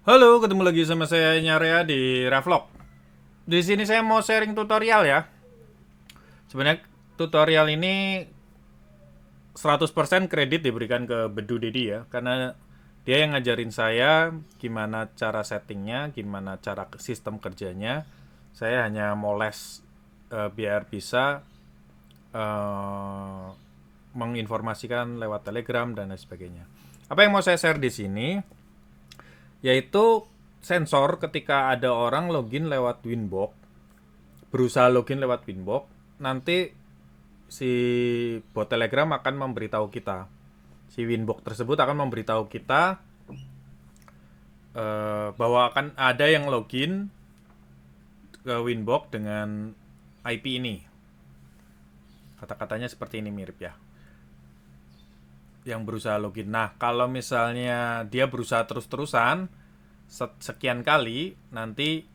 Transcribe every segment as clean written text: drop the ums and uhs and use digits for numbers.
Halo, ketemu lagi sama saya Nyarea di Revlog. Di sini saya mau sharing tutorial ya. Sebenarnya tutorial ini 100% kredit diberikan ke Bedu Dedi ya, karena dia yang ngajarin saya gimana cara settingnya, gimana cara sistem kerjanya. Saya hanya moles biar bisa eh, menginformasikan lewat Telegram dan lain sebagainya. Apa yang mau saya share di sini yaitu sensor ketika ada orang login lewat Winbox, berusaha login lewat Winbox, nanti si bot Telegram akan memberitahu kita. Si Winbox tersebut akan memberitahu kita bahwa akan ada yang login ke Winbox dengan IP ini. Kata-katanya seperti ini mirip ya. Yang berusaha login. Nah, kalau misalnya dia berusaha terus-terusan sekian kali, nanti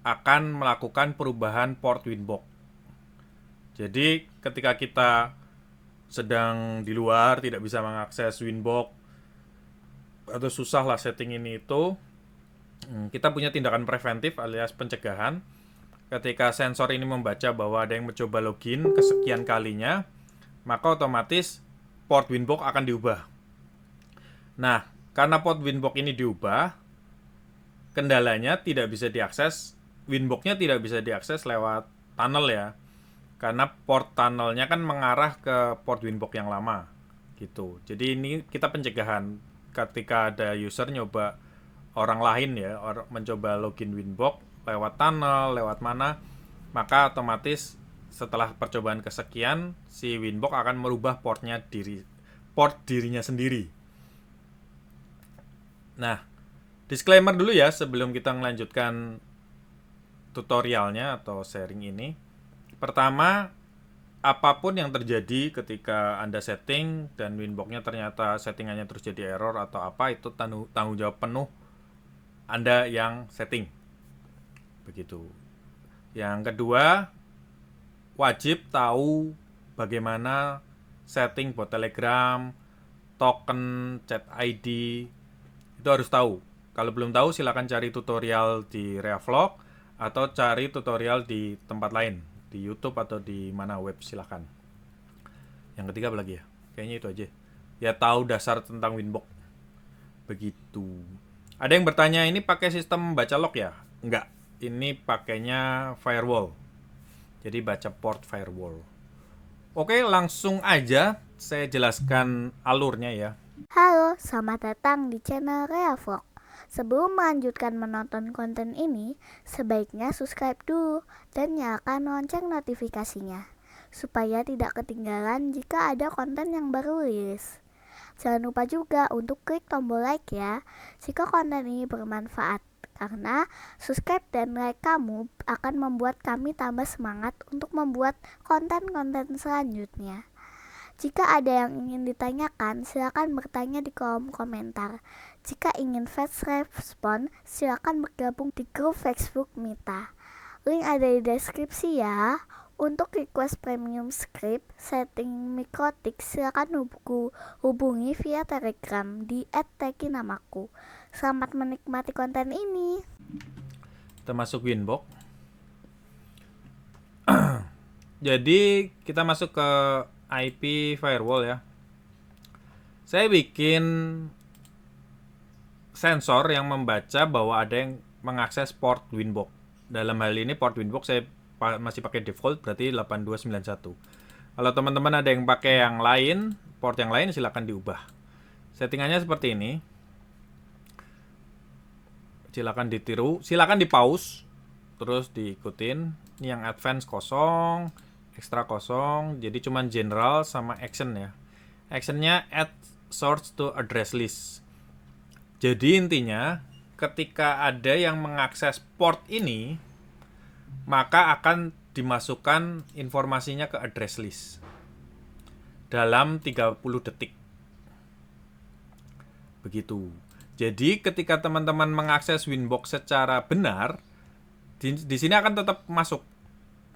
akan melakukan perubahan port Winbox. Jadi ketika kita sedang di luar tidak bisa mengakses Winbox atau susah lah setting ini itu, kita punya tindakan preventif alias pencegahan. Ketika sensor ini membaca bahwa ada yang mencoba login kesekian kalinya, maka otomatis port Winbox akan diubah. Nah, karena port Winbox ini diubah, kendalanya tidak bisa diakses, Winbox-nya tidak bisa diakses lewat tunnel ya. Karena port tunnelnya kan mengarah ke port Winbox yang lama gitu. Jadi ini kita pencegahan ketika ada user nyoba orang lain ya, mencoba login Winbox lewat tunnel, lewat mana, maka otomatis setelah percobaan kesekian si Winbox akan merubah port dirinya sendiri. Nah, disclaimer dulu ya sebelum kita melanjutkan tutorialnya atau sharing ini. Pertama, apapun yang terjadi ketika Anda setting dan Winbox-nya ternyata settingannya terus jadi error atau apa, itu tanggung jawab penuh Anda yang setting. Begitu. Yang kedua, wajib tahu bagaimana setting bot Telegram, token, chat ID, itu harus tahu. Kalau belum tahu silakan cari tutorial di Reavlog atau cari tutorial di tempat lain, di YouTube atau di mana web silakan. Yang ketiga apa lagi ya? Kayaknya itu aja. Ya tahu dasar tentang Winbox. Begitu. Ada yang bertanya ini pakai sistem baca log ya? Enggak. Ini pakainya firewall. Jadi baca port firewall. Oke, langsung aja saya jelaskan alurnya ya. Halo, selamat datang di channel Reavlog. Sebelum melanjutkan menonton konten ini, sebaiknya subscribe dulu dan nyalakan lonceng notifikasinya, supaya tidak ketinggalan jika ada konten yang baru rilis. Jangan lupa juga untuk klik tombol like ya, jika konten ini bermanfaat, karena subscribe dan like kamu akan membuat kami tambah semangat untuk membuat konten-konten selanjutnya. Jika ada yang ingin ditanyakan, silakan bertanya di kolom komentar. Jika ingin fast respon, silakan bergabung di grup Facebook Mita. Link ada di deskripsi ya. Untuk request premium script, setting mikrotik, silakan hubungi via Telegram di @tekinamaku. Selamat menikmati konten ini. Kita masuk Winbox. Jadi kita masuk ke IP firewall ya. Saya bikin sensor yang membaca bahwa ada yang mengakses port Winbox. Dalam hal ini port Winbox saya masih pakai default berarti 8291. Kalau teman-teman ada yang pakai yang lain, port yang lain silakan diubah. Settingannya seperti ini. Silakan ditiru, silakan di pause terus diikutin. Ini yang advance kosong, extra kosong, jadi cuman general sama action ya. Actionnya add source to address list. Jadi intinya ketika ada yang mengakses port ini, maka akan dimasukkan informasinya ke address list dalam 30 detik. Begitu. Jadi ketika teman-teman mengakses Winbox secara benar, di sini akan tetap masuk.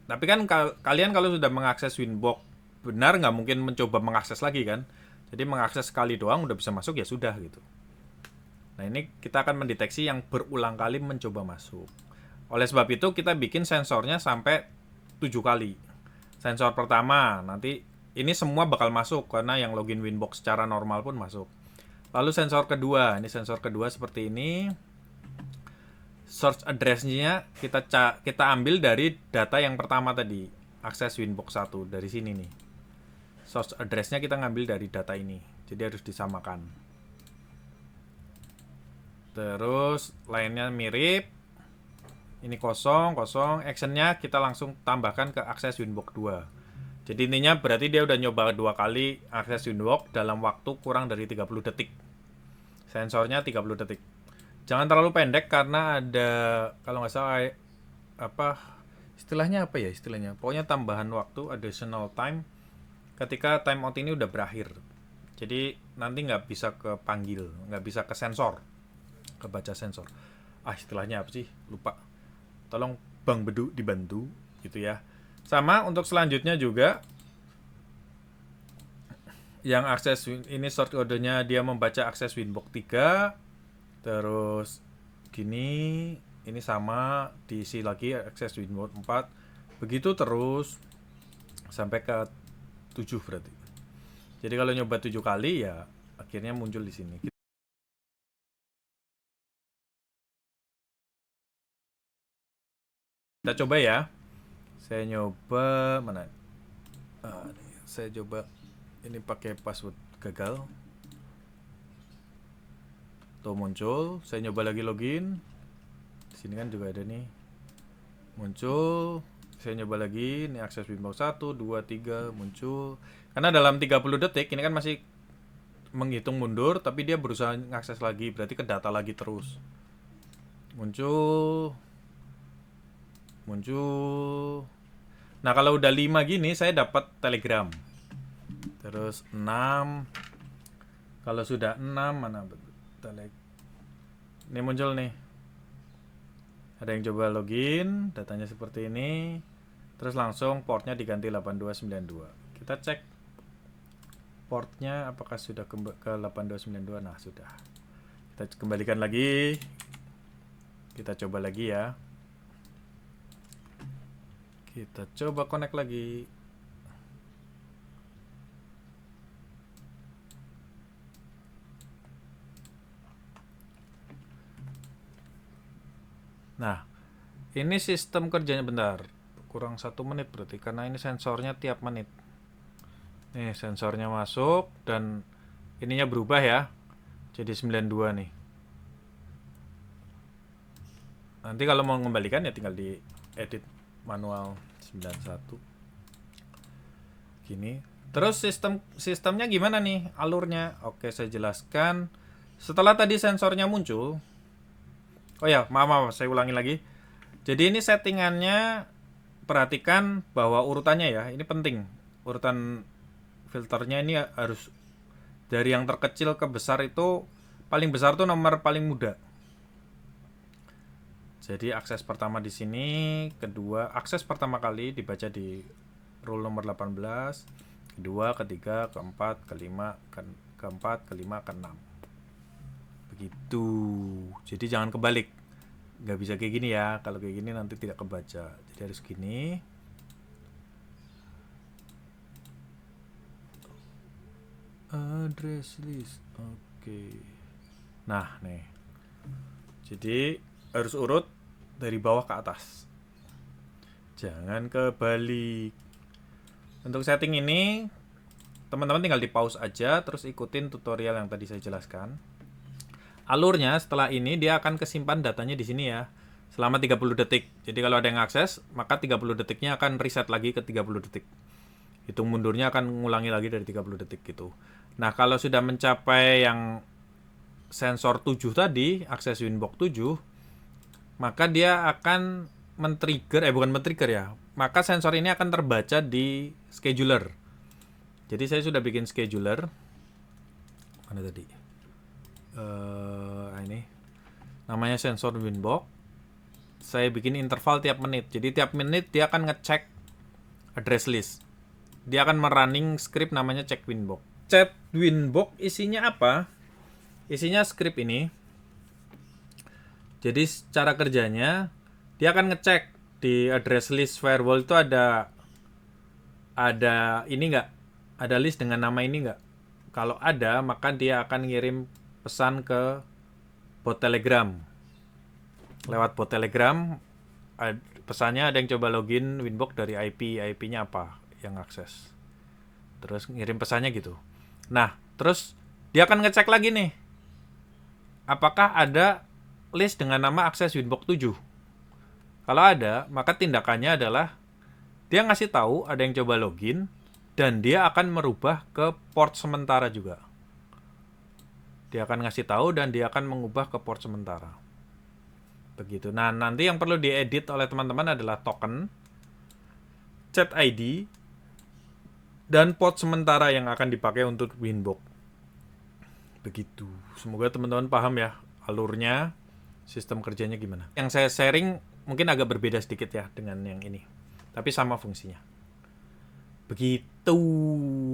Tapi kan kalian kalau sudah mengakses Winbox benar, nggak mungkin mencoba mengakses lagi kan. Jadi mengakses sekali doang udah bisa masuk ya sudah gitu. Nah, ini kita akan mendeteksi yang berulang kali mencoba masuk. Oleh sebab itu kita bikin sensornya sampai 7 kali. Sensor pertama nanti ini semua bakal masuk karena yang login Winbox secara normal pun masuk. Lalu sensor kedua, ini sensor kedua seperti ini. Source address-nya kita ambil dari data yang pertama tadi, akses Winbox 1 dari sini nih. Source address-nya kita ngambil dari data ini. Jadi harus disamakan. Terus lainnya mirip. Ini kosong, action-nya kita langsung tambahkan ke akses Winbox 2. Jadi intinya berarti dia udah nyoba 2 kali akses Winbox dalam waktu kurang dari 30 detik. Sensornya 30 detik. Jangan terlalu pendek karena ada, kalau nggak salah istilahnya pokoknya tambahan waktu, additional time ketika timeout ini udah berakhir. Jadi nanti nggak bisa kepanggil, nggak bisa ke sensor, kebaca sensor. Istilahnya apa sih, lupa. Tolong Bang Bedu dibantu gitu ya. Sama untuk selanjutnya juga yang akses ini short code-nya dia membaca akses Winbox 3. Terus gini, ini sama diisi lagi akses Winbox 4. Begitu terus sampai ke 7 berarti. Jadi kalau nyoba 7 kali ya akhirnya muncul di sini. Kita coba ya. Saya nyoba mana? Saya coba ini pakai password gagal. Tuh muncul, saya nyoba lagi login. Di sini kan juga ada nih. Muncul, saya nyoba lagi, ini akses Winbox 1, 2, 3 muncul. Karena dalam 30 detik ini kan masih menghitung mundur, tapi dia berusaha ngakses lagi, berarti ke data lagi terus. Muncul. Nah, kalau udah 5 gini saya dapat Telegram. Terus 6. Kalau sudah 6 mana betul? Ini muncul nih. Ada yang coba login, datanya seperti ini. Terus langsung portnya diganti 8292. Kita cek portnya apakah sudah ke 8292. Nah, sudah. Kita kembalikan lagi. Kita coba lagi ya. Kita coba connect lagi. Nah, ini sistem kerjanya bentar. Kurang 1 menit berarti karena ini sensornya tiap menit. Nih, sensornya masuk dan ininya berubah ya. Jadi 92 nih. Nanti kalau mau mengembalikan ya tinggal di edit manual 91. Gini. Terus sistemnya gimana nih alurnya? Oke, saya jelaskan. Setelah tadi sensornya muncul. Oh ya, maaf, saya ulangi lagi. Jadi ini settingannya, perhatikan bahwa urutannya ya, ini penting. Urutan filternya ini harus dari yang terkecil ke besar itu, paling besar tuh nomor paling muda. Jadi akses pertama di sini, kedua, akses pertama kali dibaca di rule nomor 18, kedua, ketiga, keempat, kelima, keempat, kelima, keenam. Begitu. Jadi jangan kebalik. Nggak bisa kayak gini ya. Kalau kayak gini nanti tidak kebaca. Jadi harus gini. Address list. Oke. Nah, nih. Jadi harus urut dari bawah ke atas. Jangan kebalik. Untuk setting ini teman-teman tinggal di pause aja terus ikutin tutorial yang tadi saya jelaskan. Alurnya setelah ini dia akan kesimpan datanya di sini ya selama 30 detik. Jadi kalau ada yang akses, maka 30 detiknya akan reset lagi ke 30 detik. Hitung mundurnya akan ngulangi lagi dari 30 detik gitu. Nah, kalau sudah mencapai yang sensor 7 tadi, akses Winbox 7, maka dia akan bukan men-trigger ya. Maka sensor ini akan terbaca di scheduler. Jadi saya sudah bikin scheduler. Mana tadi? Ini namanya sensor Winbox. Saya bikin interval tiap menit. Jadi tiap menit dia akan ngecek address list. Dia akan merunning script namanya check Winbox. Chat Winbox isinya apa? Isinya script ini. Jadi cara kerjanya dia akan ngecek di address list firewall itu ada ini nggak? Ada list dengan nama ini nggak? Kalau ada, maka dia akan ngirim pesan ke bot Telegram. Lewat bot Telegram, pesannya ada yang coba login Winbox dari IP-nya apa yang akses. Terus ngirim pesannya gitu. Nah, terus dia akan ngecek lagi nih. Apakah ada list dengan nama akses Winbox 7? Kalau ada, maka tindakannya adalah dia ngasih tahu ada yang coba login dan dia akan merubah ke port sementara juga. Dia akan ngasih tahu dan dia akan mengubah ke port sementara. Begitu. Nah, nanti yang perlu diedit oleh teman-teman adalah token, chat ID, dan port sementara yang akan dipakai untuk Winbox. Begitu. Semoga teman-teman paham ya alurnya, sistem kerjanya gimana. Yang saya sharing mungkin agak berbeda sedikit ya dengan yang ini. Tapi sama fungsinya. Begitu.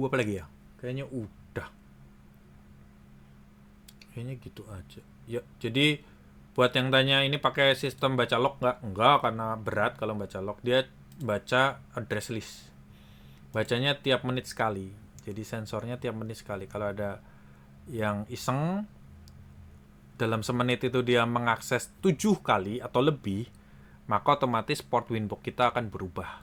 Apa lagi ya? Kayaknya udah. Kayaknya gitu aja. Ya, jadi buat yang tanya ini pakai sistem baca log nggak? Enggak, karena berat kalau baca log. Dia baca address list. Bacanya tiap menit sekali. Jadi sensornya tiap menit sekali. Kalau ada yang iseng, dalam semenit itu dia mengakses 7 kali atau lebih, maka otomatis port Winbox kita akan berubah.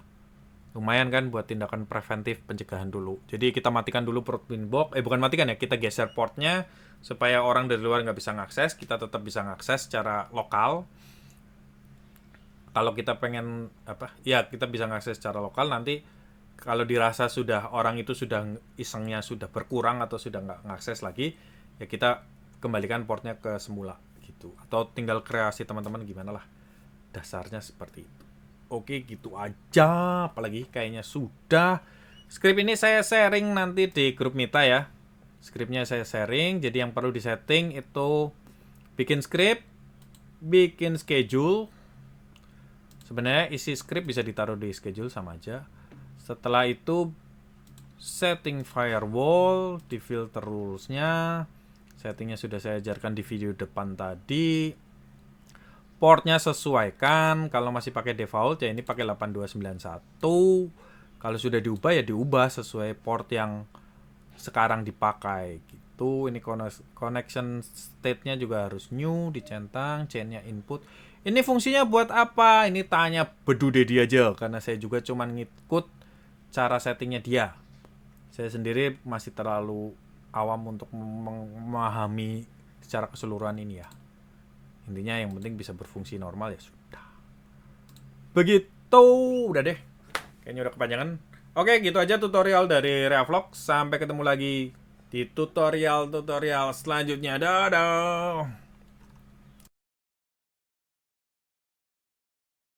Lumayan kan buat tindakan preventif pencegahan dulu. Jadi kita matikan dulu port Winbox. Bukan matikan ya, kita geser portnya supaya orang dari luar nggak bisa ngakses. Kita tetap bisa ngakses secara lokal. Kalau kita pengen kita bisa ngakses secara lokal. Nanti kalau dirasa sudah orang itu sudah isengnya sudah berkurang atau sudah nggak ngakses lagi, ya kita kembalikan portnya ke semula gitu. Atau tinggal kreasi teman-teman gimana lah. Dasarnya seperti itu. Oke, gitu aja. Apalagi kayaknya sudah. Skrip ini saya sharing nanti di grup Mita ya. Skripnya saya sharing. Jadi yang perlu disetting itu bikin skrip, bikin schedule. Sebenarnya isi skrip bisa ditaruh di schedule sama aja. Setelah itu setting firewall, di filter rules-nya. Settingnya sudah saya ajarkan di video depan tadi. Portnya sesuaikan. Kalau masih pakai default ya ini pakai 8291. Kalau sudah diubah ya diubah sesuai port yang sekarang dipakai gitu. Ini connection state-nya juga harus new, dicentang, chain-nya input. Ini fungsinya buat apa? Ini tanya Bedu Dedi aja karena saya juga cuma ngikut cara settingnya dia. Saya sendiri masih terlalu awam untuk memahami secara keseluruhan ini ya. Intinya yang penting bisa berfungsi normal ya sudah. Begitu, udah deh. Kayaknya udah kepanjangan. Oke, gitu aja tutorial dari Reavlog. Sampai ketemu lagi di tutorial selanjutnya. Dadah.